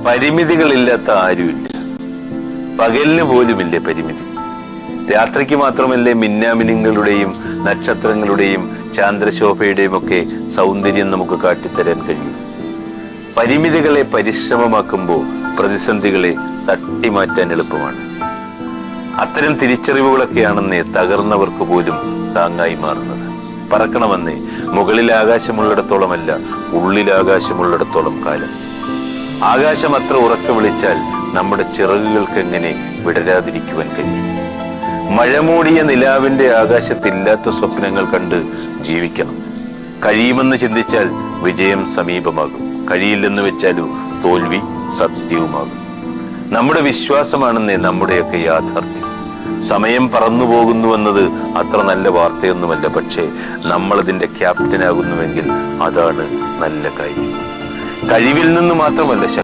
പരിമിതികളില്ലാത്ത ആരുമില്ല. പകലിന് പോലുമില്ലേ പരിമിതി? രാത്രിക്ക് മാത്രമല്ലേ മിന്നാമിനുങ്ങളുടെയും നക്ഷത്രങ്ങളുടെയും ചാന്ദ്രശോഭയുടെയും ഒക്കെ സൗന്ദര്യം നമുക്ക് കാട്ടിത്തരാൻ കഴിയും. പരിമിതികളെ പരിശ്രമമാക്കുമ്പോൾ പ്രതിസന്ധികളെ തട്ടിമാറ്റാൻ എളുപ്പമാണ്. അത്തരം തിരിച്ചറിവുകളൊക്കെയാണെന്നേ തകർന്നവർക്ക് പോലും താങ്ങായി മാറുന്നത്. പറക്കണമെന്നേ മുകളിൽ ആകാശമുള്ളിടത്തോളമല്ല, ഉള്ളിൽ ആകാശമുള്ളിടത്തോളം കാലം. ആകാശം അത്ര ഉറക്കെ വിളിച്ചാൽ നമ്മുടെ ചിറകുകൾക്ക് എങ്ങനെ വിടരാതിരിക്കുവാൻ കഴിയും? മഴമൂടിയ നിലാവിന്റെ ആകാശത്തില്ലാത്ത സ്വപ്നങ്ങൾ കണ്ട് ജീവിക്കണം. കഴിയുമെന്ന് ചിന്തിച്ചാൽ വിജയം സമീപമാകും. കഴിയില്ലെന്ന് വെച്ചാലോ തോൽവി സത്യവുമാകും. നമ്മുടെ വിശ്വാസമാണെന്നേ നമ്മുടെയൊക്കെ യാഥാർത്ഥ്യം. സമയം പറന്നു പോകുന്നുവെന്നത് അത്ര നല്ല വാർത്തയൊന്നുമല്ല. പക്ഷേ നമ്മളതിന്റെ ക്യാപ്റ്റനാകുന്നുവെങ്കിൽ അതാണ് നല്ല കാര്യം. കഴിവിൽ നിന്ന് മാത്രമല്ല